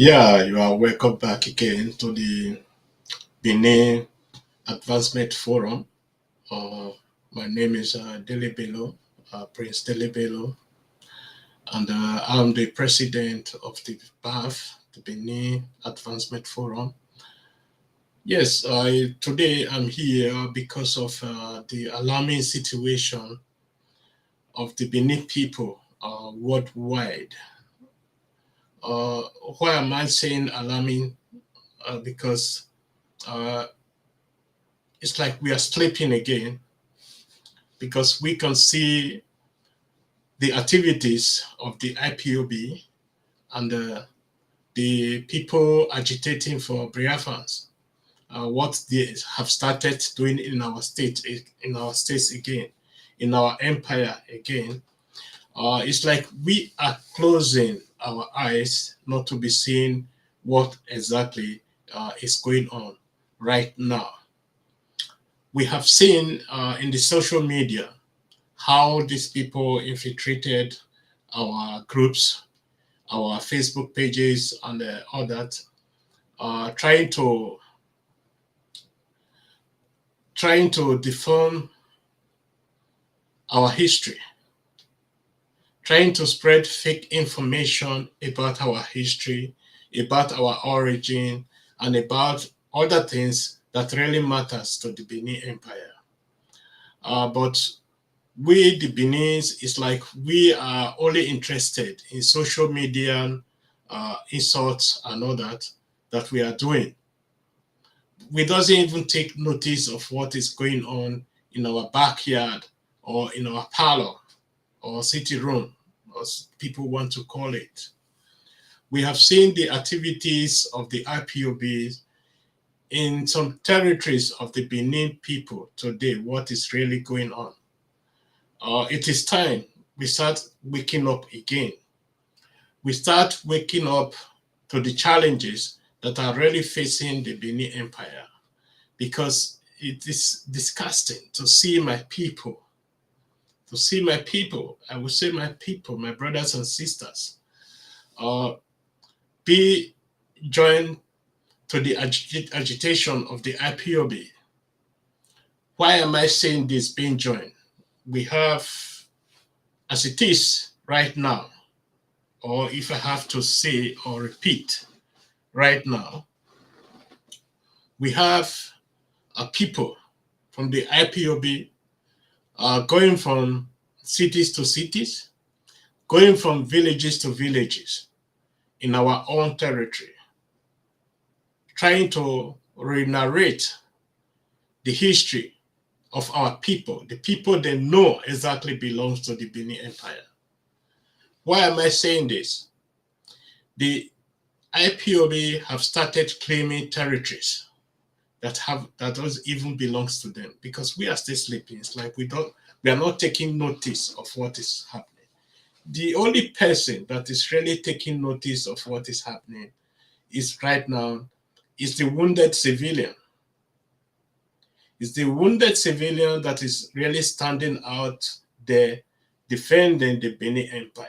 Yeah, you are welcome back again to the Benin Advancement Forum. Uh, my name is Dele Bello, Prince Dele Bello, and I'm the president of the BAF, the Benin Advancement Forum. Yes, today I'm here because of the alarming situation of the Benin people worldwide. Uh, why am I saying alarming? Because uh, it's like we are sleeping again because we can see the activities of the IPOB and the people agitating for Biafrans, what they have started doing in our state, in our states again, in our empire again. It's like we are closing our eyes not to be seeing what exactly is going on right now. We have seen in the social media how these people infiltrated our groups, our Facebook pages, and all that, trying to deform our history, trying to spread fake information about our history, about our origin, and about other things that really matters to the Benin Empire. But we, the Benin's, it's like we are only interested in social media insults and all that we are doing. We doesn't even take notice of what is going on in our backyard or in our parlor or city room, as people want to call it. We have seen the activities of the IPOB in some territories of the Benin people today, what is really going on. It is time we start waking up again. We start waking up to the challenges that are really facing the Benin Empire because it is disgusting to see my people, I will say my people, my brothers and sisters, uh, be joined to the agitation of the IPOB. Why am I saying this being joined? We have, as it is right now, or if I have to say or repeat right now, we have a people from the IPOB going from cities to cities, going from villages to villages in our own territory, trying to re-narrate the history of our people, the people they know exactly belongs to the Benin Empire. Why am I saying this? The IPOB have started claiming territories that doesn't even belongs to them because we are still sleeping. It's like we are not taking notice of what is happening. The only person that is really taking notice of what is happening is right now is the wounded civilian. It's the wounded civilian that is really standing out there defending the Benin Empire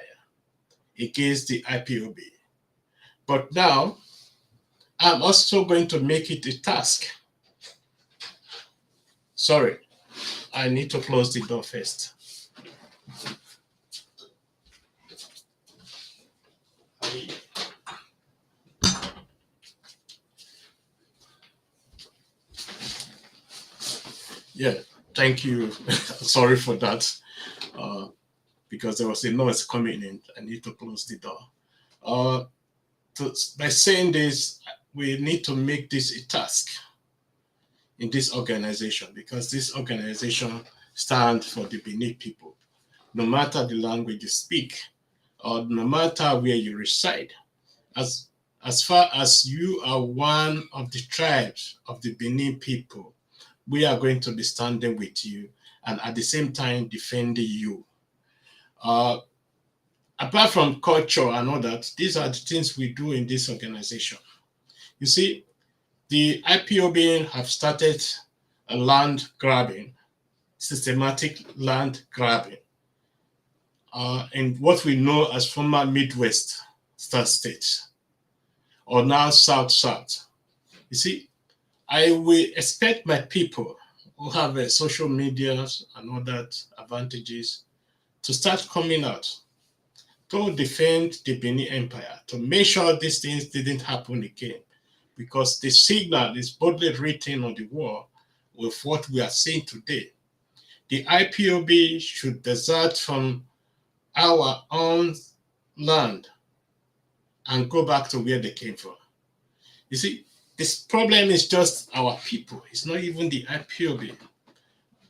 against the IPOB. But now I'm also going to make it a task. Sorry, I need to close the door first. Yeah, thank you. Sorry for that, uh, because there was a noise coming in. I need to close the door. Uh, by saying this, we need to make this a task in this organization because this organization stands for the Benin people. No matter the language you speak, or no matter where you reside, as as far as you are one of the tribes of the Benin people, we are going to be standing with you and at the same time defending you. Uh, Apart from culture and all that, these are the things we do in this organization. You see, the IPOB have started a land grabbing, systematic land grabbing, in what we know as former Midwest states. or now South. You see, I will expect my people who have social media and other advantages to start coming out to defend the Benin Empire, to make sure these things didn't happen again, because the signal is boldly written on the wall with what we are seeing today. The IPOB should desert from our own land and go back to where they came from. You see, this problem is just our people. It's not even the IPOB.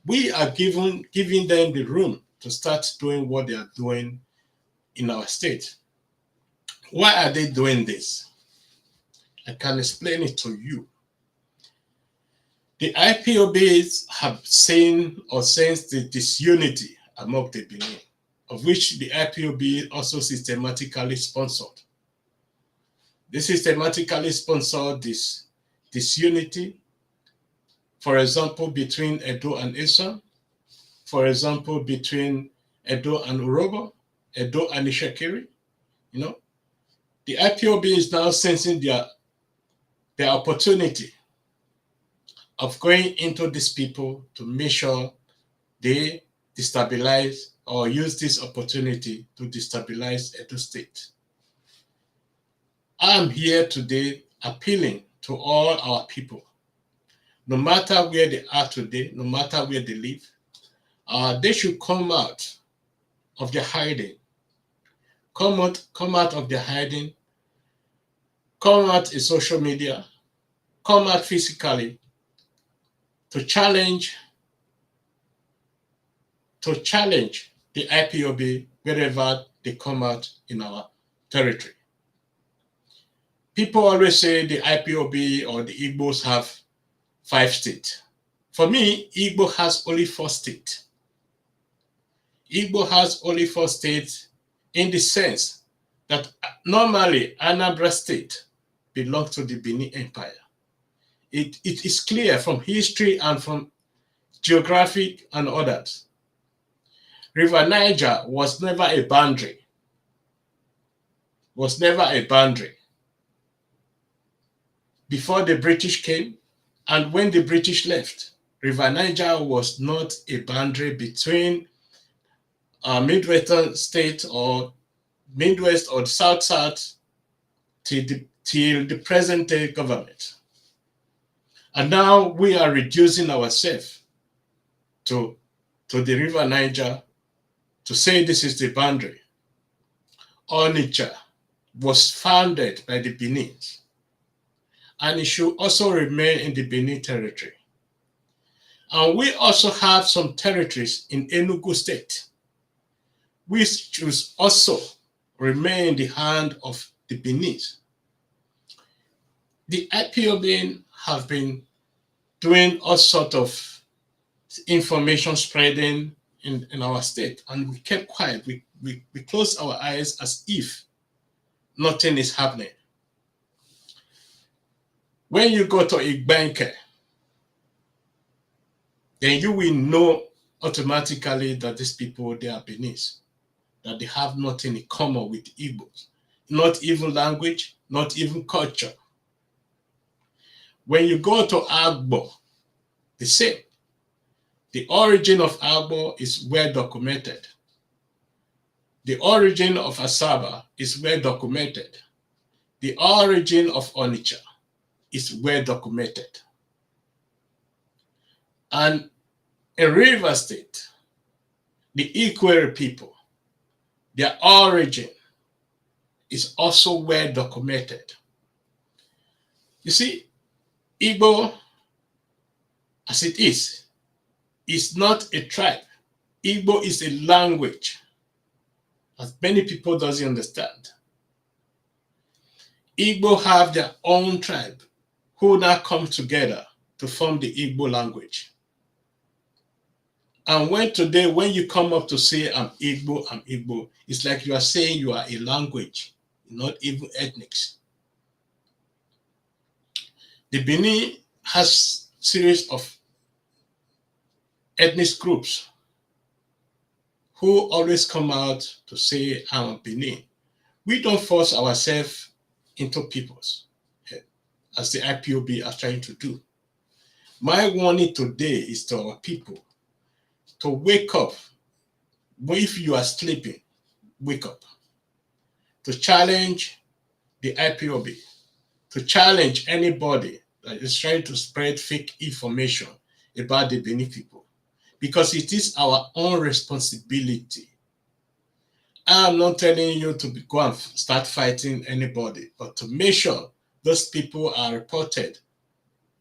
We are giving them the room to start doing what they are doing in our state. Why are they doing this? I can explain it to you. The IPOBs have seen or sensed the disunity among the Benin, of which the IPOB also systematically sponsored. They systematically sponsored this disunity, for example, between Edo and Esan, for example, between Edo and Urobo, Edo and Ishakiri. You know, the IPOB is now sensing their opportunity of going into these people to make sure they destabilize or use this opportunity to destabilize Edo State. I'm here today appealing to all our people, no matter where they are today, no matter where they live, they should come out of their hiding. Come out of their hiding, come out in social media, come out physically to challenge the IPOB wherever they come out in our territory. People always say the IPOB or the IGBOS have 5 states. For me, Igbo has only 4 states. Igbo has only 4 states in the sense that normally Anambra State belongs to the Benin Empire. It is clear from history and from geographic and others. River Niger was never a boundary. Before the British came and when the British left, River Niger was not a boundary between Midwestern state or Midwest or South till the present day government. And now we are reducing ourselves to the River Niger to say this is the boundary. Onitsha was founded by the Benin, and it should also remain in the Benin territory. And we also have some territories in Enugu State, which should also remain in the hand of the Benin. The IPOB have been doing all sorts of information spreading in our state, and we kept quiet. We closed our eyes as if nothing is happening. When you go to Igbenke, then you will know automatically that these people, they are Beninese, that they have nothing in common with Igbos, not even language, not even culture. When you go to Agbo, the same. The origin of Agbo is well documented. The origin of Asaba is well documented. The origin of Onitsha is well documented. And in Rivers State, the Ikwere people, their origin is also well documented. You see, Igbo, as it is not a tribe. Igbo is a language, as many people doesn't understand. Igbo have their own tribe who now come together to form the Igbo language. And when you come up to say I'm Igbo, it's like you are saying you are a language, not even ethnics. The Benin has series of ethnic groups who always come out to say I'm Benin. We don't force ourselves into peoples. as the IPOB are trying to do. My warning today is to our people to wake up. If you are sleeping, wake up. To challenge the IPOB, to challenge anybody that is trying to spread fake information about the Benin people, because it is our own responsibility. I'm not telling you to go and start fighting anybody, but to make sure those people are reported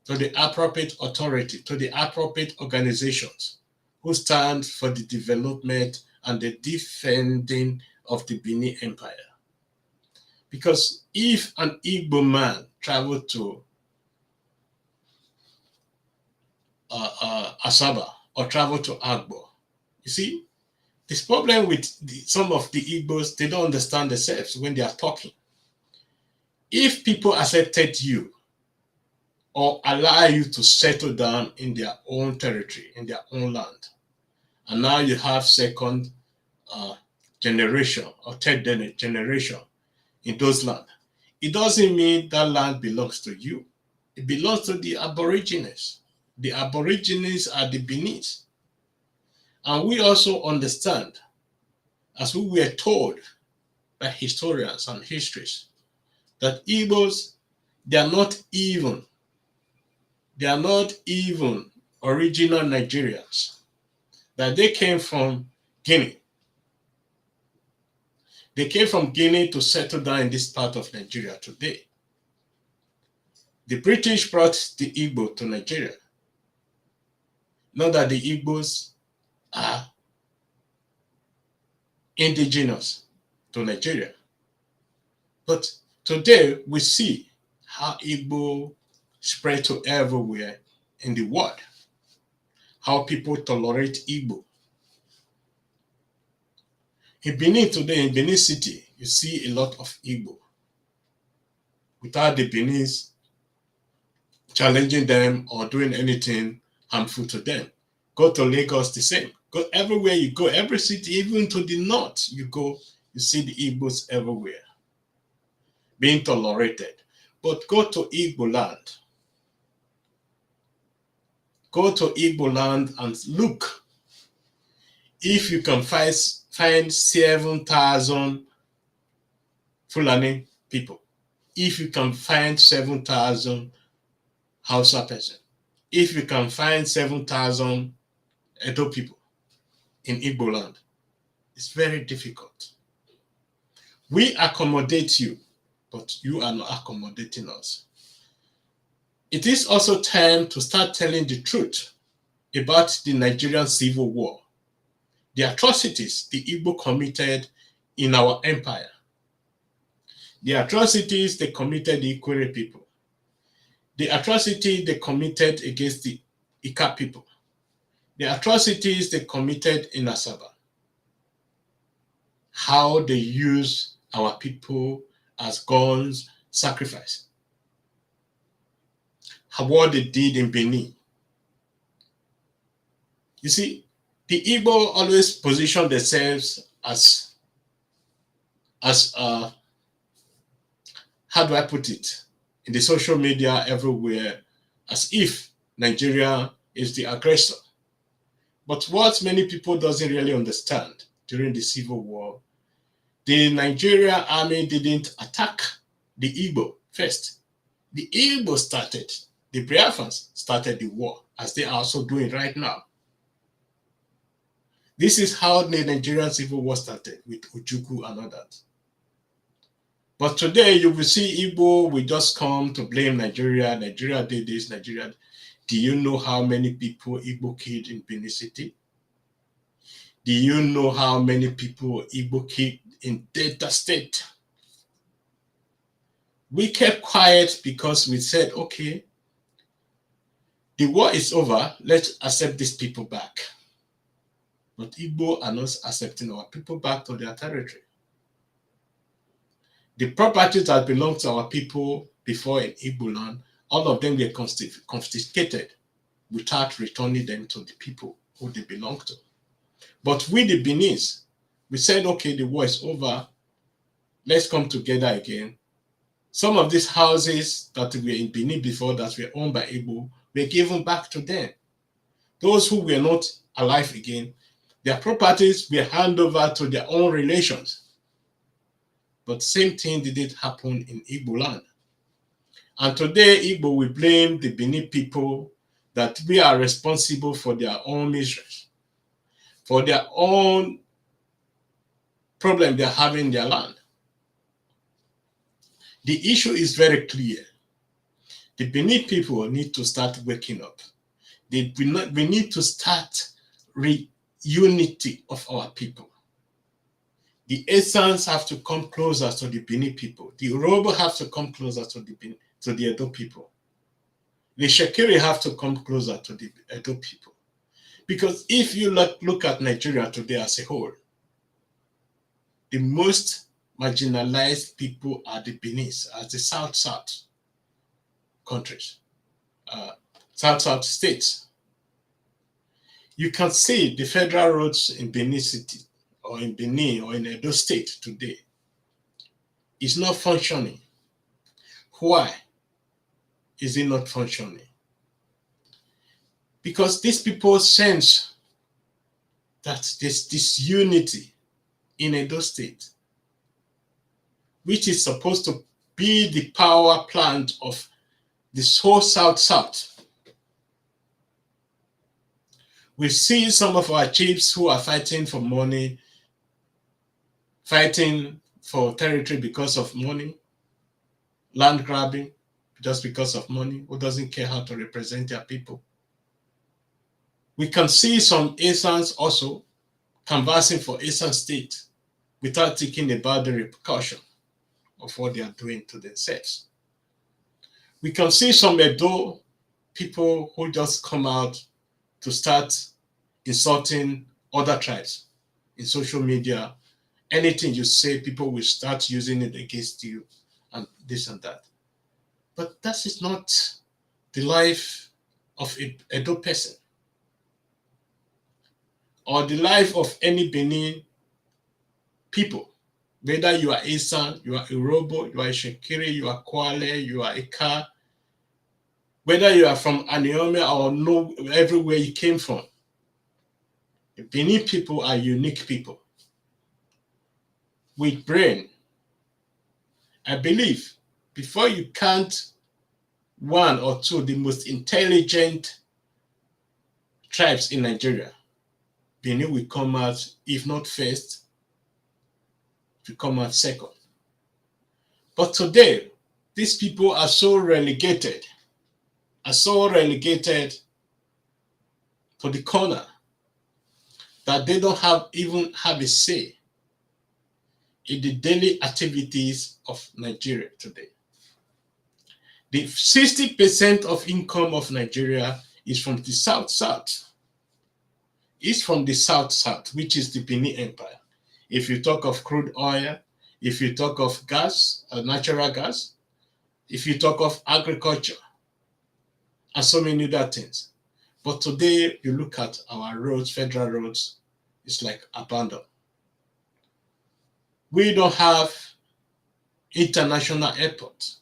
to the appropriate authority, to the appropriate organizations who stand for the development and the defending of the Benin Empire. Because if an Igbo man traveled to Asaba or traveled to Agbo, you see, this problem with some of the Igbos, they don't understand themselves when they are talking. If people accepted you or allow you to settle down in their own territory, in their own land, and now you have second generation or third generation in those lands, it doesn't mean that land belongs to you. It belongs to the Aborigines. The Aborigines are the Beninese. And we also understand, as we were told by historians and histories, that Igbos, they are not even original Nigerians, that they came from Guinea. They came from Guinea to settle down in this part of Nigeria today. The British brought the Igbo to Nigeria. Not that the Igbos are indigenous to Nigeria. But today we see how Igbo spread to everywhere in the world, how people tolerate Igbo. In Benin today, in Benin City, you see a lot of Igbo without the Beninese challenging them or doing anything harmful to them. Go to Lagos, the same. Go everywhere you go, every city, even to the north you go, you see the Igbos everywhere being tolerated. But go to Igbo land. Go to Igbo land and look if you can find 7,000 Fulani people. If you can find 7,000 Hausa person. If you can find 7,000 Edo people in Igbo land. It's very difficult. We accommodate you, but you are not accommodating us. It is also time to start telling the truth about the Nigerian Civil War, the atrocities the Igbo committed in our empire, the atrocities they committed the Ikwere people, the atrocity they committed against the Ika people, the atrocities they committed in Asaba, how they use our people as guns, sacrifice, what they did in Benin. You see, the Igbo always position themselves as how do I put it, in the social media everywhere, as if Nigeria is the aggressor. But what many people doesn't really understand, during the Civil War, the Nigerian army didn't attack the Igbo first. The Igbo started, the Biafrans started the war, as they are also doing right now. This is how the Nigerian Civil War started, with Ojukwu and others. But today you will see Igbo will just come to blame Nigeria. Nigeria did this, Nigeria. Do you know how many people Igbo killed in Benin City? Do you know how many people Igbo killed in Delta State? We kept quiet because we said, okay, the war is over, let's accept these people back. But Igbo are not accepting our people back to their territory. The properties that belong to our people before in Igbo land, all of them were confiscated without returning them to the people who they belong to. But we, the Beninese, we said, okay, the war is over. Let's come together again Some of these houses that were in Benin before that were owned by Igbo were given back to them. Those who were not alive again, their properties were handed over to their own relations. But same thing didn't happen in Igbo land. And today, Igbo will blame the Benin people that we are responsible for their own miseries, for their own problem they're having in their land. The issue is very clear. The Benin people need to start waking up. We need to start unity of our people. The Essans have to come closer to the Benin people. The Urobo have to come closer to the Edo people. The Shekiri have to come closer to the Edo people. Because if you look at Nigeria today as a whole, the most marginalized people are the Benis, as the South countries, South states. You can see the federal roads in Benin City or in Benin or in Edo State today is not functioning. Why is it not functioning? Because these people sense that there's this unity in Edo State, which is supposed to be the power plant of this whole South. We see some of our chiefs who are fighting for money, fighting for territory because of money, land grabbing just because of money, who doesn't care how to represent their people. We can see some Essans also canvassing for Esan State without thinking about the repercussion of what they are doing to themselves. We can see some Edo people who just come out to start insulting other tribes in social media. Anything you say, people will start using it against you and this and that. But that is not the life of a Edo person or the life of any Benin people. Whether you are Esan, you are Urobo, you are Shekiri, you are Kwale, you are Eka, whether you are from Aniome or no, everywhere you came from. The Benin people are unique people with brain. I believe before you count one or two, the most intelligent tribes in Nigeria, Benin will come out, if not first, to come out second. But today, these people are so relegated to the corner that they don't even have a say in the daily activities of Nigeria today. The 60% of income of Nigeria is from the South. It's from the South, which is the Benin Empire. If you talk of crude oil, if you talk of gas, natural gas, if you talk of agriculture, and so many other things. But today, you look at our roads, federal roads, it's like abandoned. We don't have international airports.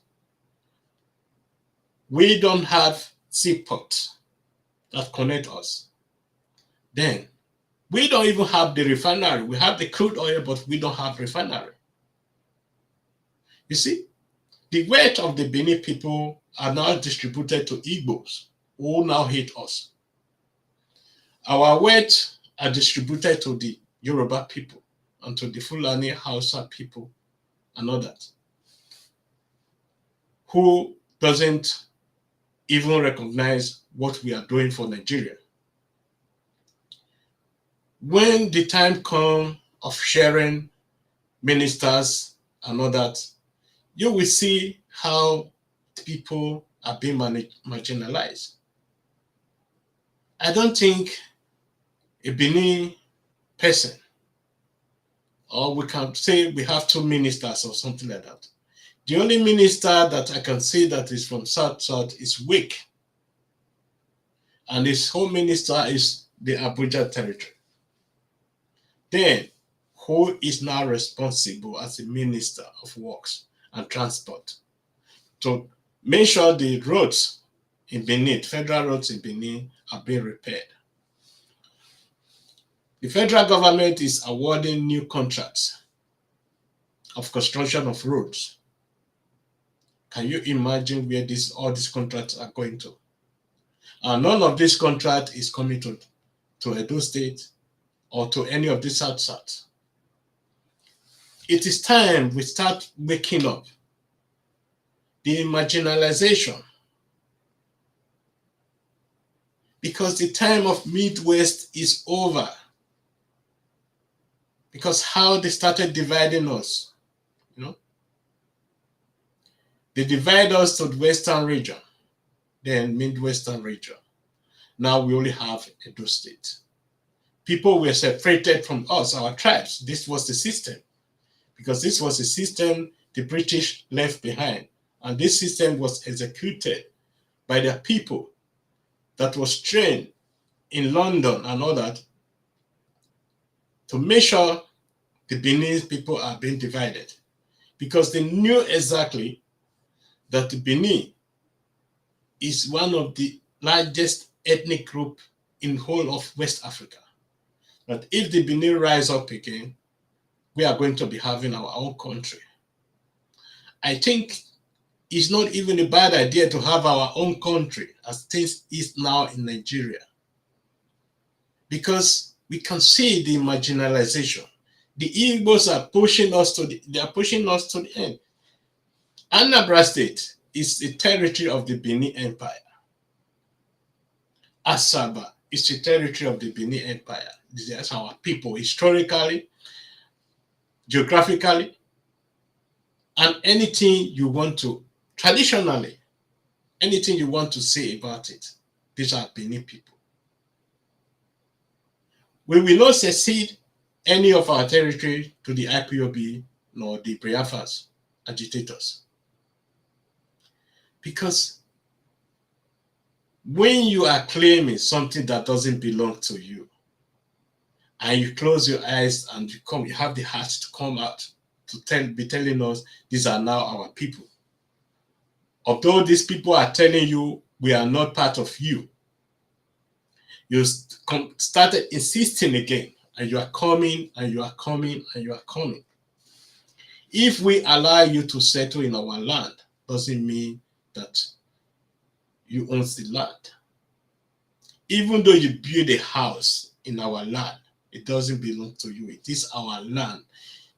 We don't have seaports that connect us. Then, we don't even have the refinery. We have the crude oil, but we don't have refinery. You see, the wealth of the Benin people are now distributed to Igbos, who now hate us. Our wealth are distributed to the Yoruba people and to the Fulani Hausa people and others, who doesn't even recognize what we are doing for Nigeria. When the time comes of sharing ministers and all that, you will see how people are being marginalized. I don't think a Benin person, or we can say we have two ministers or something like that. The only minister that I can say that is from South is Wake. And his home minister is the Abuja territory. Then, who is now responsible as the Minister of Works and Transport? to make sure the roads in Benin, federal roads in Benin, are being repaired. The federal government is awarding new contracts of construction of roads. Can you imagine where all these contracts are going to? And none of this contract is coming to Edo State or to any of the South. It is time we start waking up. The marginalization, because the time of Midwest is over. Because how they started dividing us, they divide us to the Western region, then Midwestern region. Now we only have Edo State. People were separated from us, our tribes. This was the system. Because this was the system the British left behind. And this system was executed by the people that was trained in London and all that to make sure the Benin people are being divided. Because they knew exactly that the Benin is one of the largest ethnic group in the whole of West Africa. That if the Benin rise up again, we are going to be having our own country. I think it's not even a bad idea to have our own country as things is now in Nigeria. Because we can see the marginalization. The IGBOS are pushing us to the end. Anambra State is the territory of the Benin Empire. Asaba is the territory of the Benin Empire. These are our people historically, geographically, and anything you want to, traditionally, anything you want to say about it, these are Benin people. We will not cede any of our territory to the IPOB nor the Biafras agitators. Because when you are claiming something that doesn't belong to you, and you close your eyes and you have the heart to come out to be telling us these are now our people. Although these people are telling you we are not part of you, you started insisting again, and you are coming, and you are coming, and you are coming. If we allow you to settle in our land, doesn't mean that you own the land. Even though you build a house in our land, it doesn't belong to you. It is our land.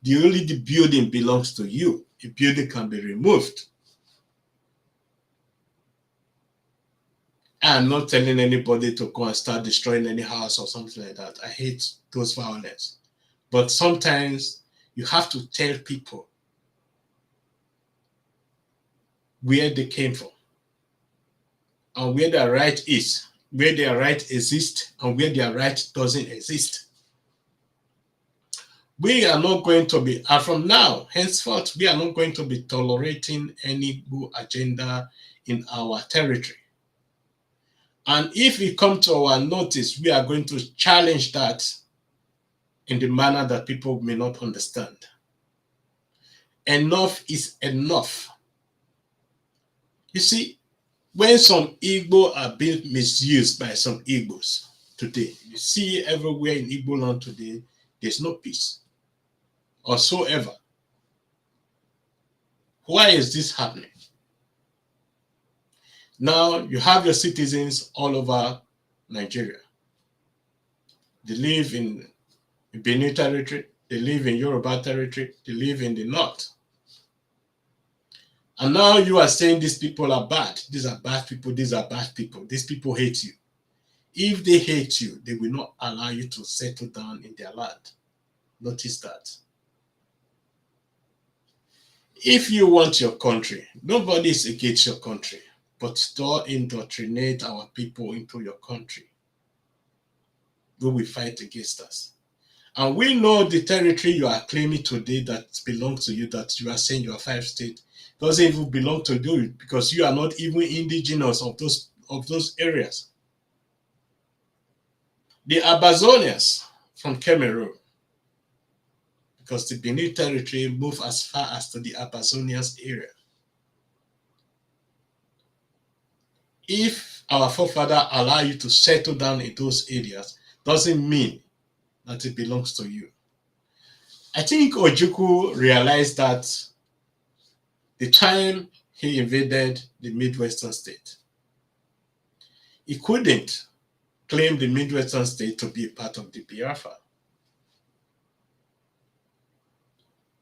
The building belongs to you. A building can be removed. I'm not telling anybody to go and start destroying any house or something like that. I hate those violence. But sometimes you have to tell people where they came from and where their right is, where their right exists and where their right doesn't exist. We are not going to be, and from now, henceforth, we are not going to be tolerating any Igbo agenda in our territory. And if it comes to our notice, we are going to challenge that in the manner that people may not understand. Enough is enough. You see, when some Igbo are being misused by some Igbos today, you see everywhere in Igbo land today, there's no peace whatsoever. Why is this happening? Now you have your citizens all over Nigeria. They live in Benin territory, they live in Yoruba territory, they live in the north. And now you are saying these people are bad. These are bad people, these are bad people. These people hate you. If they hate you, they will not allow you to settle down in their land. Notice that. If you want your country, nobody is against your country, but don't indoctrinate our people into your country. They will fight against us. And we know the territory you are claiming today that belongs to you, that you are saying you are 5 states, doesn't even belong to you because you are not even indigenous of those areas. The Amazonians from Cameroon, because the Benin territory moved as far as to the Amazonians area. if our forefather allow you to settle down in those areas, doesn't mean that it belongs to you. I think Ojukwu realized that the time he invaded the Midwestern state, he couldn't claim the Midwestern state to be a part of the Biafra.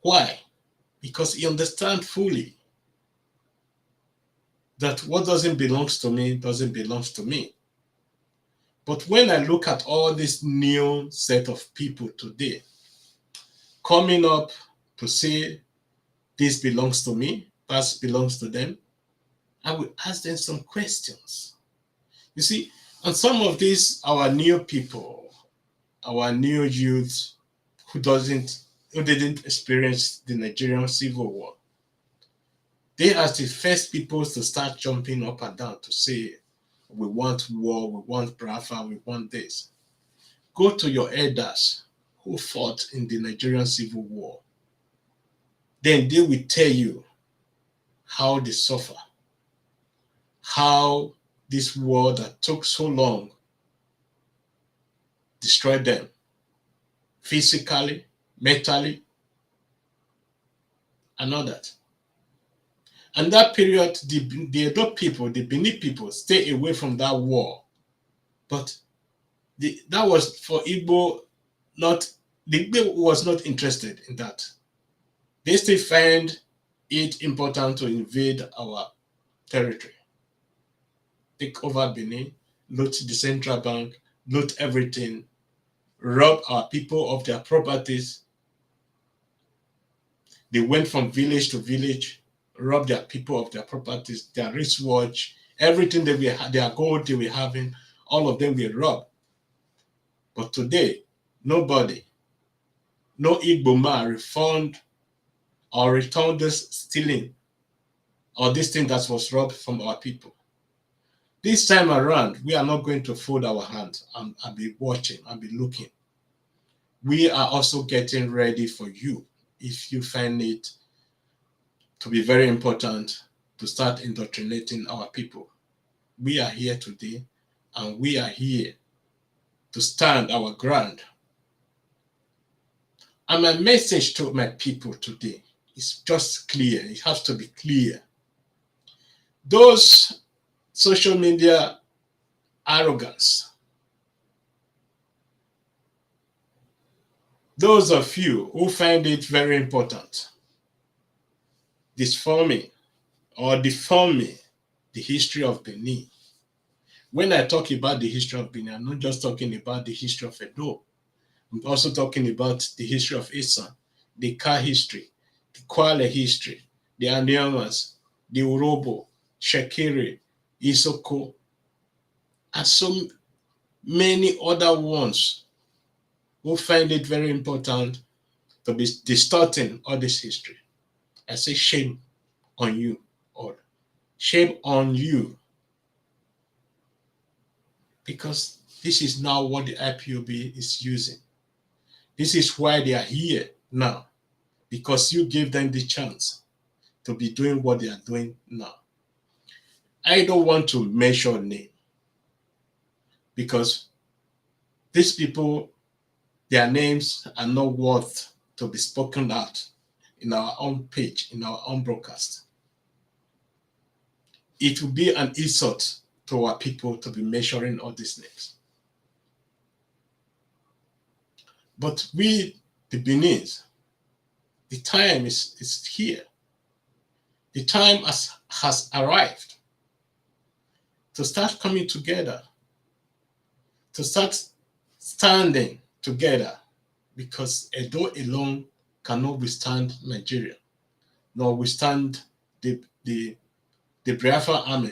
Why? Because he understands fully that what doesn't belong to me doesn't belong to me. But when I look at all this new set of people today coming up to say this belongs to me, that belongs to them, I will ask them some questions. You see, and some of these, our new people, our new youth who didn't experience the Nigerian Civil War, they are the first people to start jumping up and down to say, we want war, we want Biafra, we want this. Go to your elders who fought in the Nigerian Civil War. Then they will tell you how they suffer, how this war that took so long destroyed them physically, mentally, and all that. And that period, the Edo people, the Benin people, stay away from that war. But that was for Igbo, the Igbo was not interested in that. They still find it important to invade our territory, take over Benin, loot the central bank, loot everything, rob our people of their properties. They went from village to village, robbed their people of their properties, their wristwatch, everything that we had, their gold they were having, all of them were robbed. But today, nobody, no Igbo man refund or return this stealing or this thing that was robbed from our people. This time around, we are not going to fold our hands and be watching and be looking. We are also getting ready for you if you find it to be very important to start indoctrinating our people. We are here today and we are here to stand our ground. And my message to my people today is just clear. It has to be clear. Those social media arrogance, those of you who find it very important disforming or deforming the history of Benin. When I talk about the history of Benin, I'm not just talking about the history of Edo. I'm also talking about the history of Isan, the Ka history, the Kwale history, the Anyamas, the Urobo, Shekiri, Isoko, and so many other ones who find it very important to be distorting all this history. I say shame on you all. Shame on you. Because this is now what the IPOB is using. This is why they are here now. Because you gave them the chance to be doing what they are doing now. I don't want to mention name. Because these people, their names are not worth to be spoken out in our own page, in our own broadcast. It will be an insult to our people to be measuring all these names. But we, the Beninese, the time is here. The time has arrived to start coming together, to start standing together, because Edo alone cannot withstand Nigeria, nor withstand the Biafra army.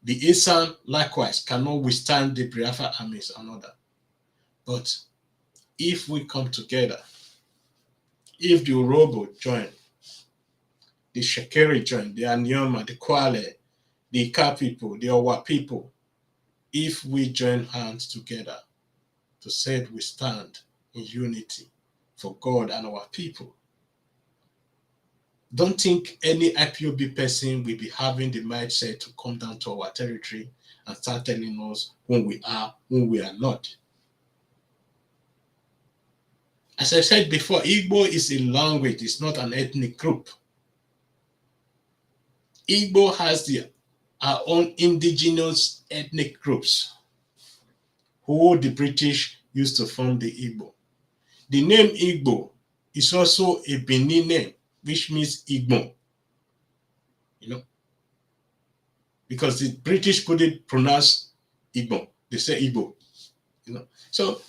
The Isan likewise cannot withstand the Biafra armies and all that. But if we come together, if the Urobo join, the Shekeri join, the Anyoma, the Kwale, the Ika people, the Owa people, if we join hands together to say we stand in unity for God and our people, Don't think any IPOB person will be having the mindset to come down to our territory and start telling us when we are, when we are not. As I said before, Igbo is a language, it's not an ethnic group. Igbo has our own indigenous ethnic groups who the British used to form the Igbo. The name Igbo is also a Benin name, which means Igbo. You know, because the British couldn't pronounce Igbo, they say Igbo. You know, so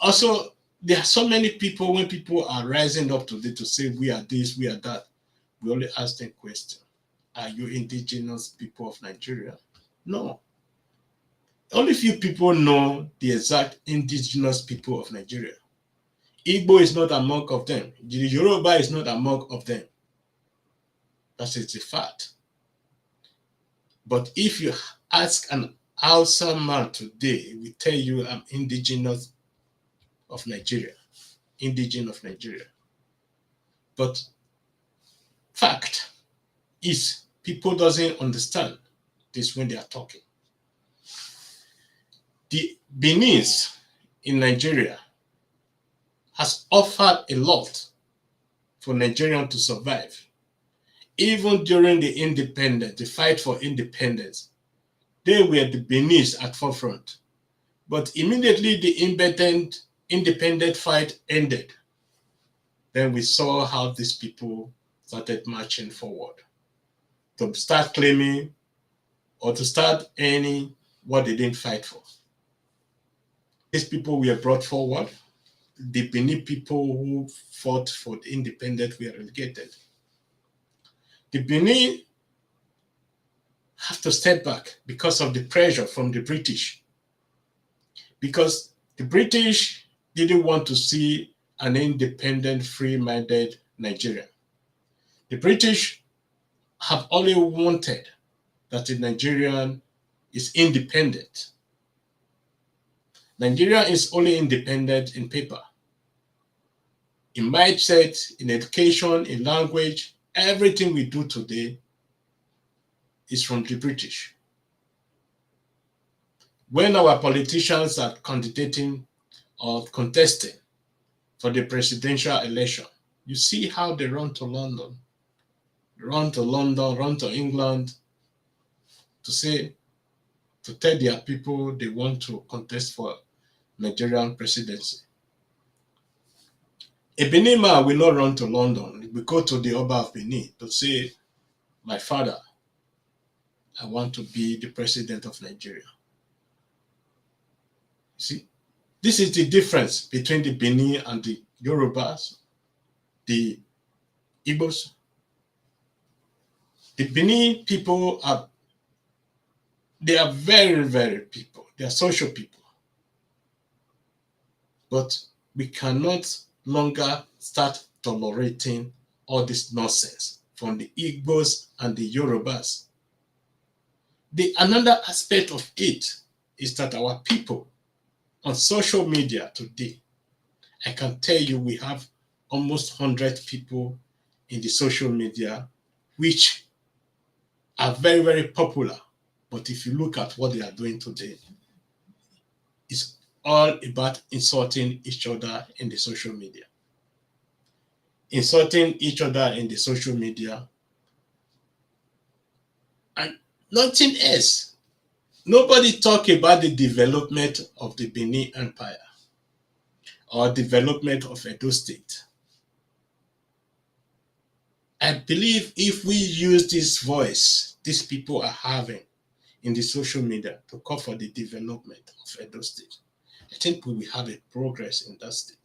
also there are so many people when people are rising up today to say we are this, we are that. We only ask them question: are you indigenous people of Nigeria? No. Only few people know the exact indigenous people of Nigeria. Igbo is not among of them. The Yoruba is not among of them. That is a fact. But if you ask an Hausa man today, he will tell you I'm indigenous of Nigeria. Indigenous of Nigeria. But fact is people doesn't understand this when they are talking. The Benin's in Nigeria has offered a lot for Nigerians to survive. Even during the independence, the fight for independence, they were the Benin's at forefront. But immediately the independent fight ended, then we saw how these people started marching forward to start claiming or to start earning what they didn't fight for. These people were brought forward. The Benin people who fought for the independence were relegated. The Benin have to step back because of the pressure from the British. Because the British didn't want to see an independent, free-minded Nigeria. The British have only wanted that the Nigerian is independent. Nigeria is only independent in paper. In mindset, in education, in language, everything we do today is from the British. When our politicians are candidating or contesting for the presidential election, you see how they run to London, run to England to tell their people they want to contest for Nigerian presidency. A Benin man will not run to London. He will go to the Oba of Benin to say, my father, I want to be the president of Nigeria. You see, this is the difference between the Benin and the Yorubas, the Igbos. The Benin people they are very, very people. They are social people. But we cannot longer start tolerating all this nonsense from the Igbos and the Yorubas. Another aspect of it is that our people on social media today, I can tell you we have almost 100 people in the social media which are very, very popular. But if you look at what they are doing today, it's all about insulting each other in the social media. Insulting each other in the social media and nothing else. Nobody talk about the development of the Benin Empire or development of Edo State. I believe if we use this voice these people are having in the social media to call for the development of Edo State, I think we will have a progress in that state.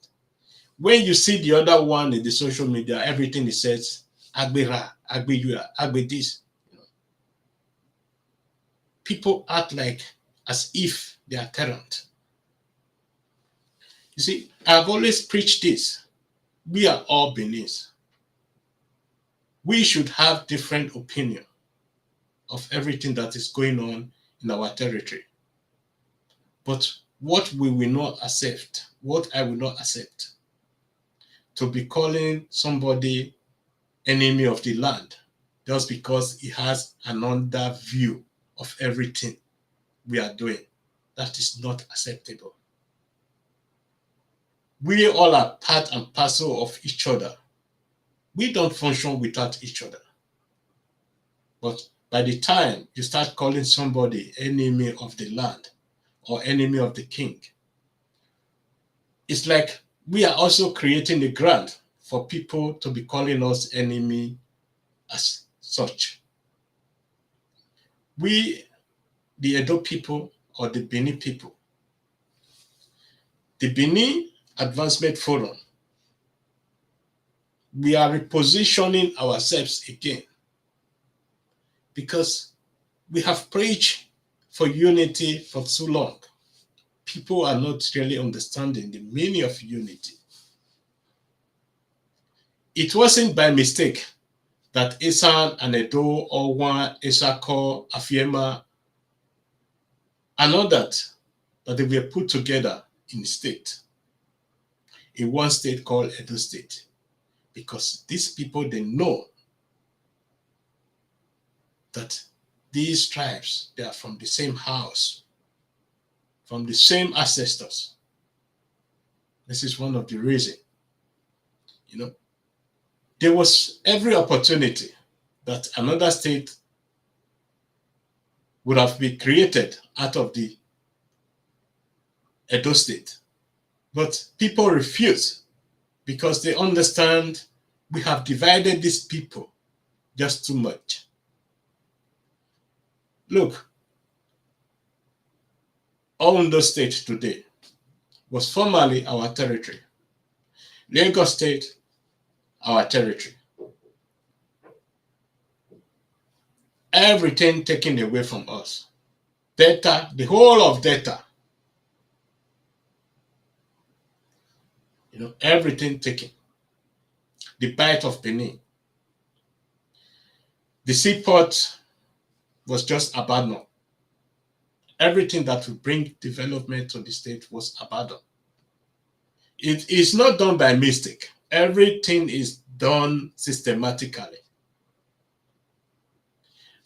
When you see the other one in the social media, everything it says, Agbera, Agbeyua, Agbe this. People act like as if they are current. You see, I've always preached this. We are all Beninese. We should have different opinion of everything that is going on in our territory. But what we will not accept, what I will not accept, to be calling somebody enemy of the land just because he has another view of everything we are doing. That is not acceptable. We all are part and parcel of each other. We don't function without each other. But by the time you start calling somebody enemy of the land or enemy of the king, it's like we are also creating a ground for people to be calling us enemy as such. We, the Edo people or the Benin people, the Benin Advancement Forum, we are repositioning ourselves again because we have preached for unity for too long. People are not really understanding the meaning of unity. It wasn't by mistake that Isan and Edo, Owa, Esako, Afiema, and all that they were put together in a state, in one state called Edo State, because these people, they know that these tribes, they are from the same house, from the same ancestors. This is one of the reasons, there was every opportunity that another state would have been created out of the Edo State. But people refuse because they understand we have divided these people just too much. Look, Ondo State today was formerly our territory. Lagos State, our territory. Everything taken away from us. Delta, the whole of Delta. Everything taken. The Bight of Benin. The seaport was just abandoned. Everything that would bring development to the state was abandoned. It is not done by mistake. Everything is done systematically.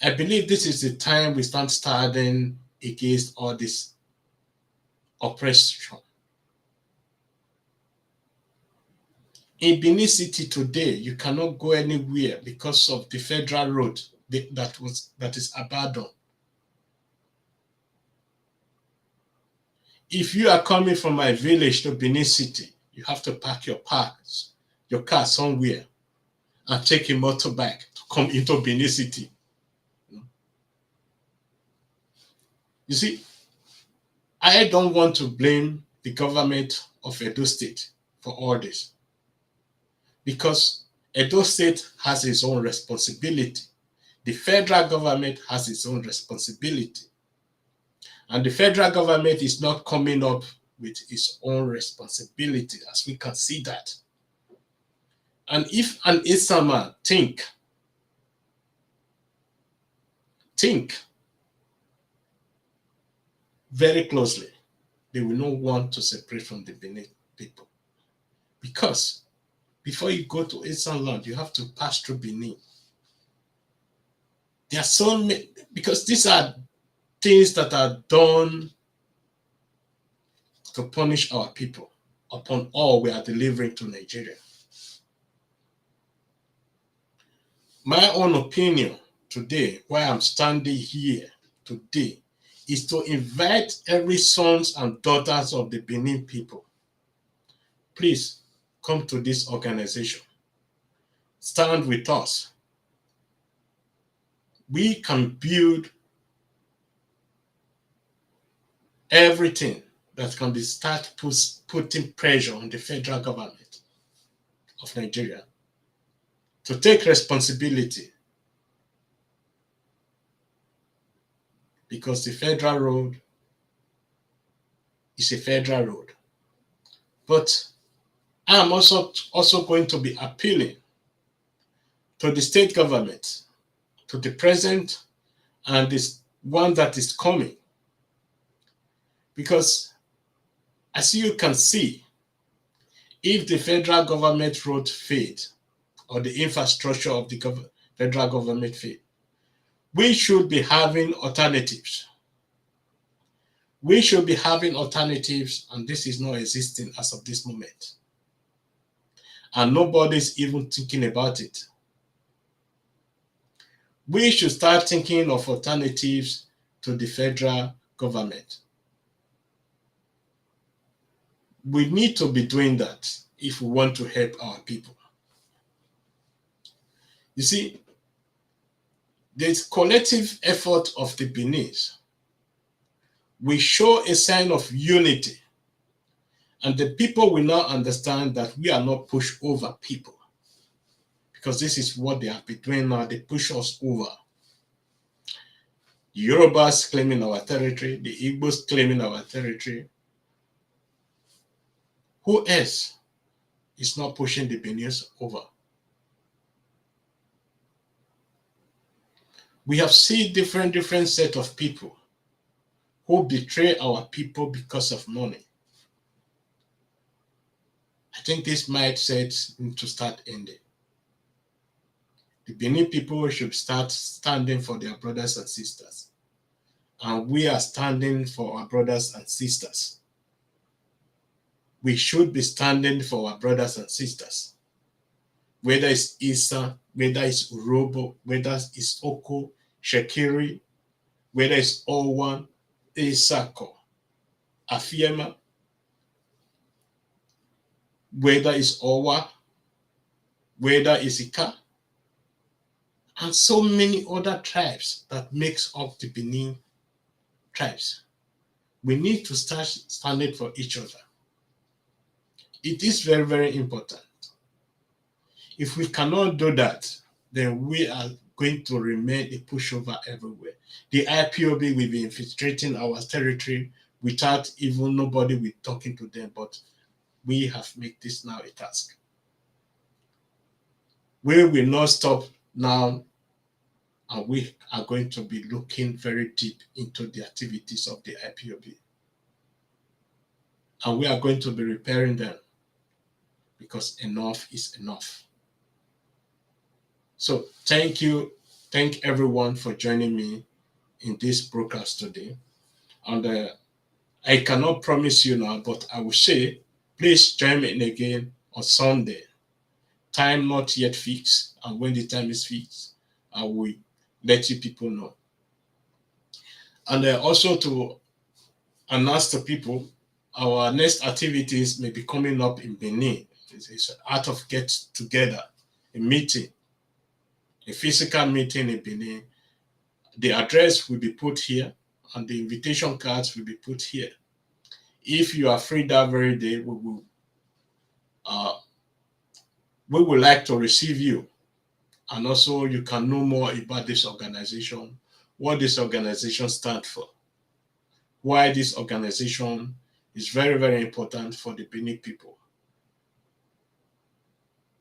I believe this is the time we start standing against all this oppression. In Benin City today, you cannot go anywhere because of the federal road that is abandoned. If you are coming from my village to Benin City, you have to park your car somewhere and take a motorbike to come into Benin City. You see, I don't want to blame the government of Edo State for all this, because Edo State has its own responsibility. The federal government has its own responsibility. And the federal government is not coming up with its own responsibility, as we can see that. And if an Isama think very closely, they will not want to separate from the Benin people. Because before you go to Eastern land, you have to pass through Benin. There are so many, because these are things that are done to punish our people upon all we are delivering to Nigeria. My own opinion today, why I'm standing here today, is to invite every sons and daughters of the Benin people. Please come to this organization. Stand with us. We can build everything that can be start putting pressure on the federal government of Nigeria to take responsibility, because the federal road is a federal road. But I'm also going to be appealing to the state government, to the present and this one that is coming, because as you can see, if the federal government road failed or the infrastructure of the federal government fail. We should be having alternatives. We should be having alternatives, and this is not existing as of this moment. And nobody's even thinking about it. We should start thinking of alternatives to the federal government. We need to be doing that if we want to help our people. You see, the collective effort of the Beninese will show a sign of unity, and the people will now understand that we are not pushed over people, because this is what they have been doing now. They push us over. The Yorubas claiming our territory, the IGBOS claiming our territory. Who else is not pushing the Beninese over? We have seen different set of people who betray our people because of money. I think this mindset needs to start ending. The Benin people should start standing for their brothers and sisters. And we are standing for our brothers and sisters. We should be standing for our brothers and sisters. Whether it's Isa, whether it's Urobo, whether it's Oko, Shekiri, whether it's Owan, Isako, Afiema, whether it's Owa, whether it's Ika, and so many other tribes that makes up the Benin tribes. We need to start standing for each other. It is very important. If we cannot do that, then we are going to remain a pushover everywhere. The IPOB will be infiltrating our territory without even nobody will talking to them, but we have made this now a task. We will not stop now, and we are going to be looking very deep into the activities of the IPOB. And we are going to be repairing them, because enough is enough. So thank everyone for joining me in this broadcast today. And I cannot promise you now, but I will say, please join me again on Sunday. Time not yet fixed, and when the time is fixed, I will let you people know. And also to announce to people, our next activities may be coming up in Benin. It's an art of get together, a meeting, a physical meeting in Benin. The address will be put here, and the invitation cards will be put here. If you are free that very day, we would like to receive you. And also you can know more about this organization, what this organization stands for, why this organization is very important for the Benin people.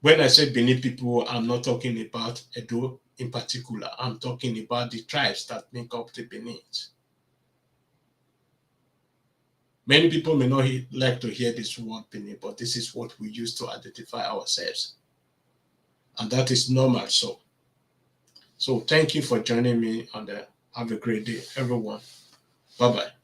When I say Benin people, I'm not talking about Edo in particular. I'm talking about the tribes that make up the Benin. Many people may not like to hear this word Benin, but this is what we use to identify ourselves. And that is normal. So thank you for joining me, and have a great day, everyone. Bye-bye.